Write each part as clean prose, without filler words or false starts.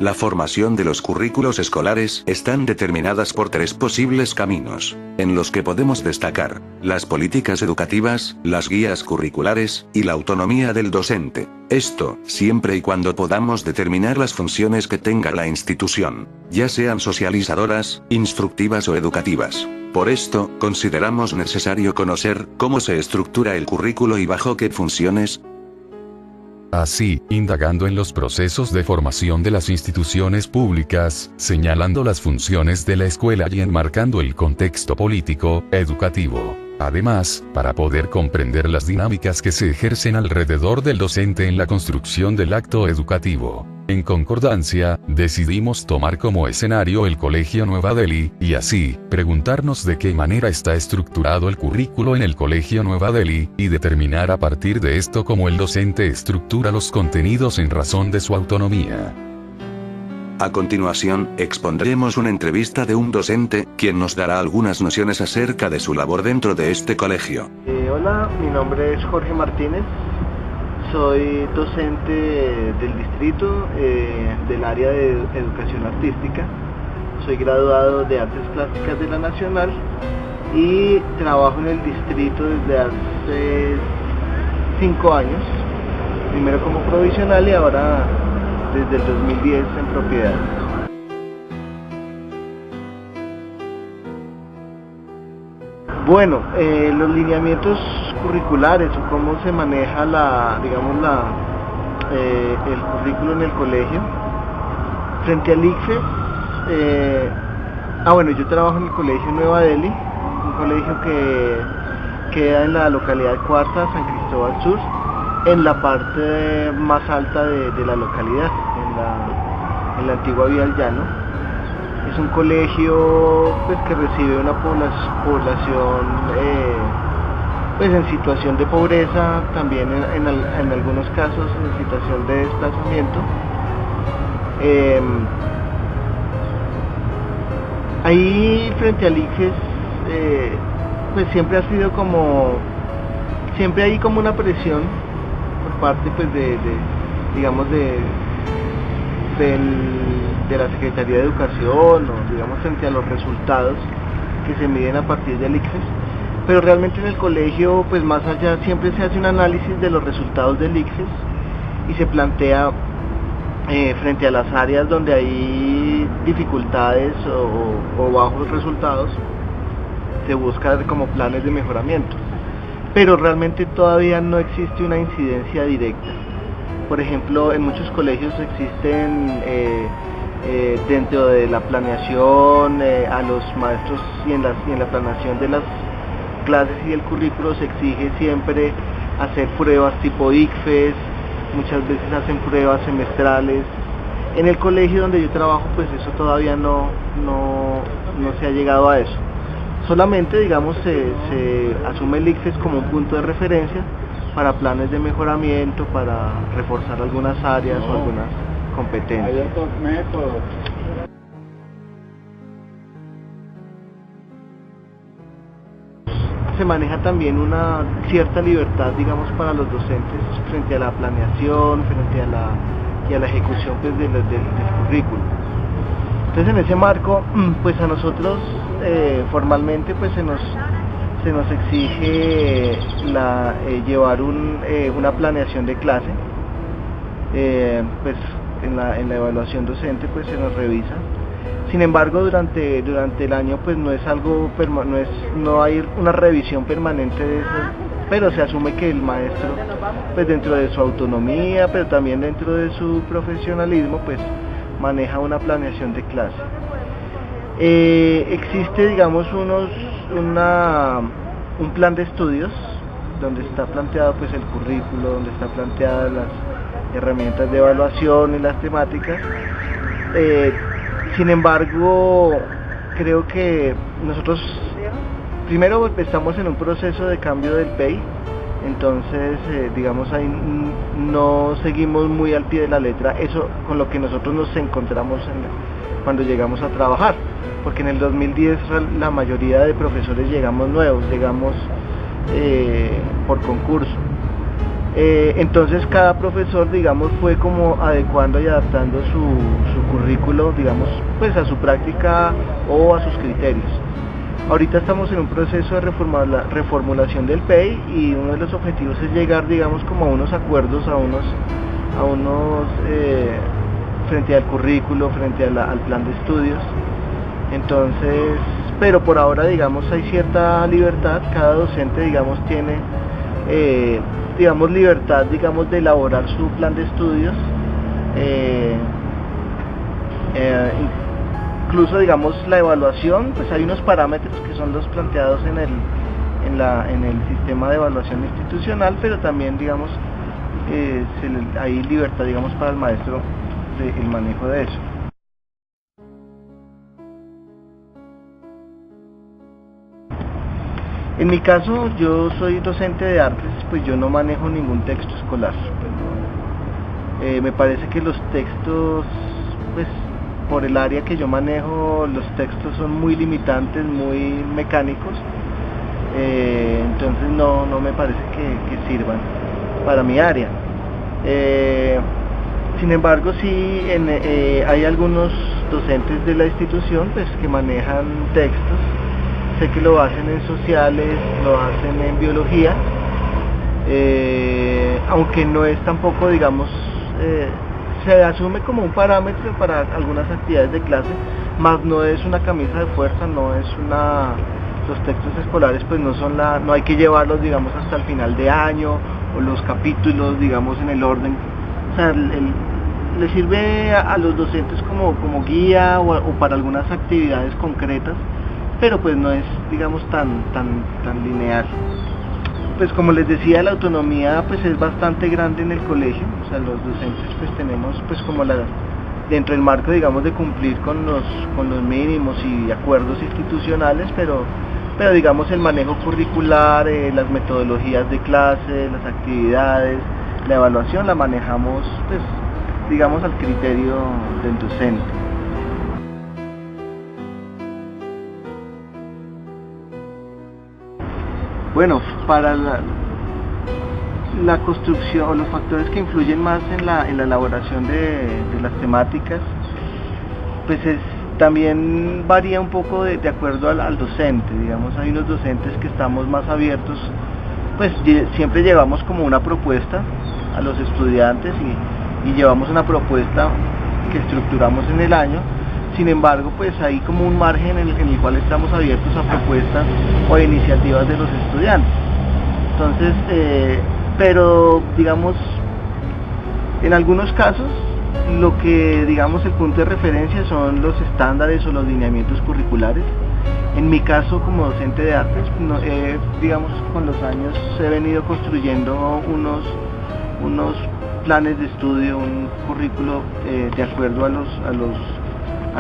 La formación de los currículos escolares están determinadas por tres posibles caminos, en los que podemos destacar: las políticas educativas, las guías curriculares, y la autonomía del docente. Esto, siempre y cuando podamos determinar las funciones que tenga la institución, ya sean socializadoras, instructivas o educativas. Por esto, consideramos necesario conocer cómo se estructura el currículo y bajo qué funciones. Así, indagando en los procesos de formación de las instituciones públicas, señalando las funciones de la escuela y enmarcando el contexto político, educativo. Además, para poder comprender las dinámicas que se ejercen alrededor del docente en la construcción del acto educativo. En concordancia, decidimos tomar como escenario el Colegio Nueva Delhi, y así, preguntarnos de qué manera está estructurado el currículo en el Colegio Nueva Delhi, y determinar a partir de esto cómo el docente estructura los contenidos en razón de su autonomía. A continuación, expondremos una entrevista de un docente, quien nos dará algunas nociones acerca de su labor dentro de este colegio. Hola, mi nombre es Jorge Martínez, soy docente del distrito, del área de educación artística. Soy graduado de Artes Plásticas de la Nacional y trabajo en el distrito desde hace 5 años, primero como provisional y ahora desde el 2010 en propiedad. Bueno, los lineamientos curriculares o cómo se maneja el currículo en el colegio. Frente al ICFES, yo trabajo en el Colegio Nueva Delhi, un colegio que queda en la localidad Cuarta, San Cristóbal Sur, en la parte más alta de la localidad, en la antigua Vía del Llano. Es un colegio que recibe una población en situación de pobreza, también en algunos casos en situación de desplazamiento. Ahí frente al ICFES, siempre ha sido siempre hay como una presión por parte de la Secretaría de Educación, o frente a los resultados que se miden a partir del ICFES, pero realmente en el colegio, más allá, siempre se hace un análisis de los resultados del ICFES y se plantea frente a las áreas donde hay dificultades o bajos resultados, se busca como planes de mejoramiento, pero realmente todavía no existe una incidencia directa. Por ejemplo, en muchos colegios existen dentro de la planeación a los maestros y en la planeación de las clases y el currículo se exige siempre hacer pruebas tipo ICFES, muchas veces hacen pruebas semestrales. En el colegio donde yo trabajo, eso todavía no se ha llegado a eso. Solamente, se asume el ICFES como un punto de referencia para planes de mejoramiento, para reforzar algunas áreas o algunas competencias. Hay otros métodos. Se maneja también una cierta libertad, para los docentes frente a la planeación, frente a la ejecución del currículo. Entonces, en ese marco, a nosotros formalmente se nos exige llevar una planeación de clase. En la evaluación docente se nos revisa. Sin embargo, durante el año no es algo no hay una revisión permanente de eso, pero se asume que el maestro, dentro de su autonomía, pero también dentro de su profesionalismo, maneja una planeación de clase. Existe, un plan de estudios donde está planteado el currículo, donde está planteadas las herramientas de evaluación y las temáticas. Sin embargo, creo que nosotros primero estamos en un proceso de cambio del PEI, entonces ahí no seguimos muy al pie de la letra eso con lo que nosotros nos encontramos cuando llegamos a trabajar, porque en el 2010 la mayoría de profesores llegamos nuevos, llegamos por concurso. Entonces cada profesor, fue como adecuando y adaptando su currículo, digamos, pues a su práctica o a sus criterios. Ahorita estamos en un proceso de reformulación del PEI y uno de los objetivos es llegar, digamos, como a unos acuerdos, frente al currículo, frente al plan de estudios. Entonces, pero por ahora, digamos, hay cierta libertad, cada docente, digamos, tiene, libertad, digamos, de elaborar su plan de estudios, incluso, digamos, la evaluación, pues hay unos parámetros que son los planteados en el sistema de evaluación institucional, pero también, digamos, hay libertad, digamos, para el maestro del manejo de eso. En mi caso, yo soy docente de artes, pues yo no manejo ningún texto escolar. Me parece que los textos, pues por el área que yo manejo, los textos son muy limitantes, muy mecánicos, entonces no me parece que sirvan para mi área. Sin embargo, sí hay algunos docentes de la institución pues que manejan textos. Sé que lo hacen en sociales, lo hacen en biología, aunque no es tampoco, digamos, se asume como un parámetro para algunas actividades de clase, más no es una camisa de fuerza, los textos escolares pues no hay que llevarlos, digamos, hasta el final de año, o los capítulos, digamos, en el orden. O sea, le sirve a los docentes como guía o para algunas actividades concretas, pero pues no es, digamos, tan lineal. Pues como les decía, la autonomía pues es bastante grande en el colegio, o sea, los docentes pues tenemos pues como dentro del marco, digamos, de cumplir con los mínimos y acuerdos institucionales, pero digamos el manejo curricular, las metodologías de clase, las actividades, la evaluación la manejamos pues, digamos, al criterio del docente. Bueno, para la construcción, o los factores que influyen más en la elaboración de las temáticas, pues también varía un poco de acuerdo al docente. Digamos, hay unos docentes que estamos más abiertos, pues siempre llevamos como una propuesta a los estudiantes y llevamos una propuesta que estructuramos en el año. Sin embargo, pues hay como un margen en el cual estamos abiertos a propuestas o a iniciativas de los estudiantes. Entonces, pero digamos, en algunos casos, lo que digamos el punto de referencia son los estándares o los lineamientos curriculares. En mi caso, como docente de artes, digamos, con los años he venido construyendo unos planes de estudio, un currículo de acuerdo a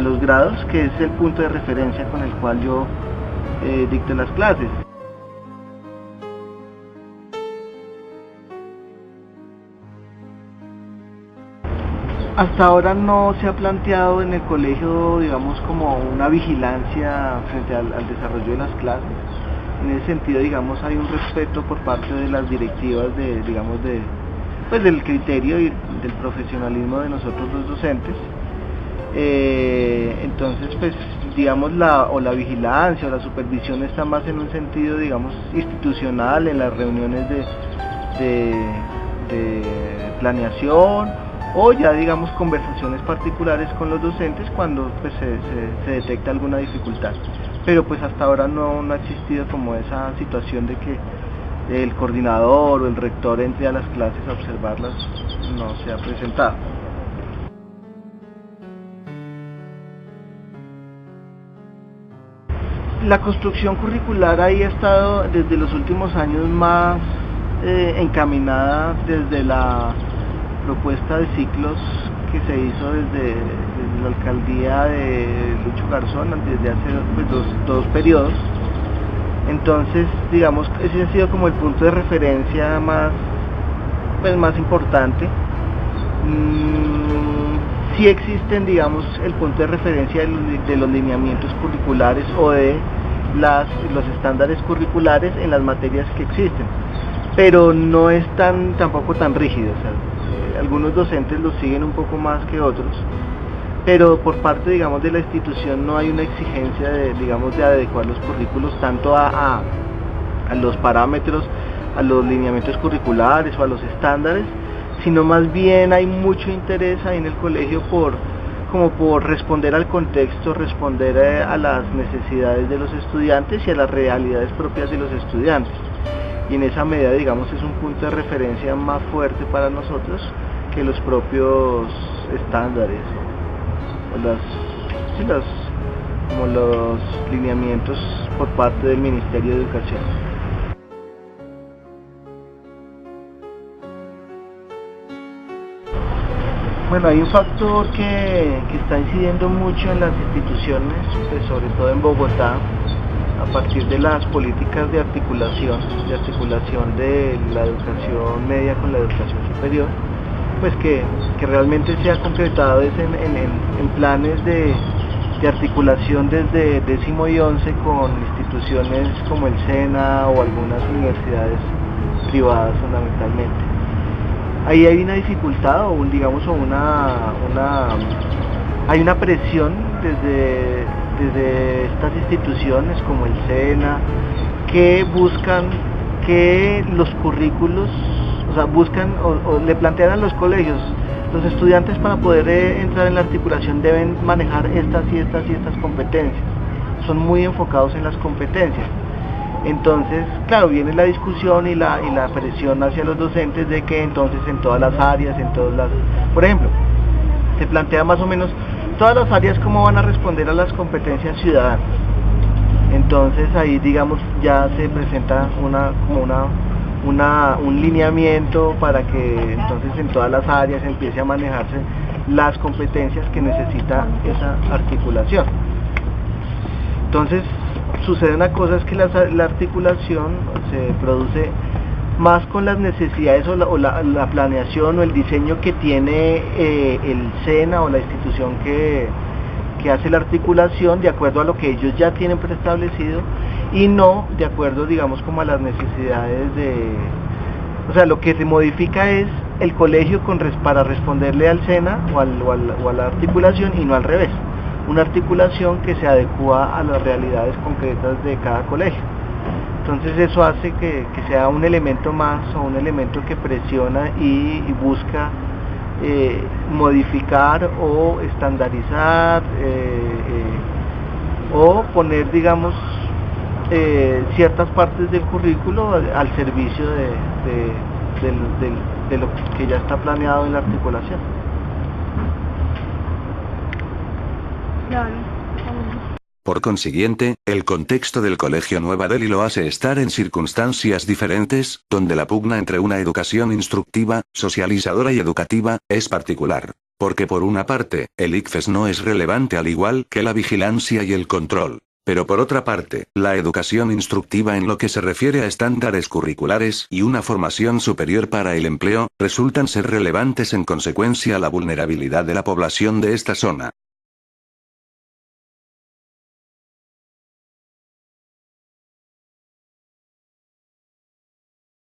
los grados, que es el punto de referencia con el cual yo dicto las clases. Hasta ahora no se ha planteado en el colegio, digamos, como una vigilancia frente al desarrollo de las clases. En ese sentido, digamos, hay un respeto por parte de las directivas del criterio y del profesionalismo de nosotros los docentes. Entonces, pues, digamos, la vigilancia o la supervisión está más en un sentido, digamos, institucional, en las reuniones de planeación, o ya, digamos, conversaciones particulares con los docentes cuando pues, se detecta alguna dificultad. Pero pues hasta ahora no ha existido como esa situación de que el coordinador o el rector entre a las clases a observarlas, no se ha presentado. La construcción curricular ahí ha estado desde los últimos años más encaminada desde la propuesta de ciclos que se hizo desde la alcaldía de Lucho Garzón, desde hace pues, dos periodos. Entonces, digamos, ese ha sido como el punto de referencia más importante. Sí existen, digamos, el punto de referencia de los lineamientos curriculares o de los estándares curriculares en las materias que existen, pero no es tampoco tan rígido. O sea, algunos docentes los siguen un poco más que otros, pero por parte, digamos, de la institución no hay una exigencia de, digamos, de adecuar los currículos tanto a los parámetros, a los lineamientos curriculares o a los estándares, sino más bien hay mucho interés ahí en el colegio por responder al contexto, responder a las necesidades de los estudiantes y a las realidades propias de los estudiantes. Y en esa medida, digamos, es un punto de referencia más fuerte para nosotros que los propios estándares o los lineamientos por parte del Ministerio de Educación. Bueno, hay un factor que está incidiendo mucho en las instituciones, pues sobre todo en Bogotá, a partir de las políticas de articulación de la educación media con la educación superior, pues que realmente se ha concretado en planes de articulación desde 10º y 11 con instituciones como el SENA o algunas universidades privadas fundamentalmente. Ahí hay una dificultad hay una presión desde estas instituciones como el SENA que buscan que los currículos, o le plantean a los colegios, los estudiantes para poder entrar en la articulación deben manejar estas y estas competencias, son muy enfocados en las competencias. Entonces, claro, viene la discusión y la presión hacia los docentes de que entonces en todas las áreas, por ejemplo, se plantea más o menos todas las áreas cómo van a responder a las competencias ciudadanas. Entonces ahí, digamos, ya se presenta un lineamiento para que entonces en todas las áreas empiece a manejarse las competencias que necesita esa articulación. Entonces sucede una cosa, es que la articulación se produce más con las necesidades o la planeación o el diseño que tiene el SENA o la institución que hace la articulación, de acuerdo a lo que ellos ya tienen preestablecido y no de acuerdo, digamos, como a las necesidades o sea, lo que se modifica es el colegio para responderle al SENA o a la articulación y no al revés. Una articulación que se adecua a las realidades concretas de cada colegio. Entonces eso hace que sea un elemento más o un elemento que presiona y busca modificar o estandarizar o poner, digamos, ciertas partes del currículo al servicio de lo que ya está planeado en la articulación. Por consiguiente, el contexto del Colegio Nueva Delhi lo hace estar en circunstancias diferentes, donde la pugna entre una educación instructiva, socializadora y educativa, es particular. Porque por una parte, el ICFES no es relevante al igual que la vigilancia y el control. Pero por otra parte, la educación instructiva en lo que se refiere a estándares curriculares y una formación superior para el empleo, resultan ser relevantes en consecuencia a la vulnerabilidad de la población de esta zona.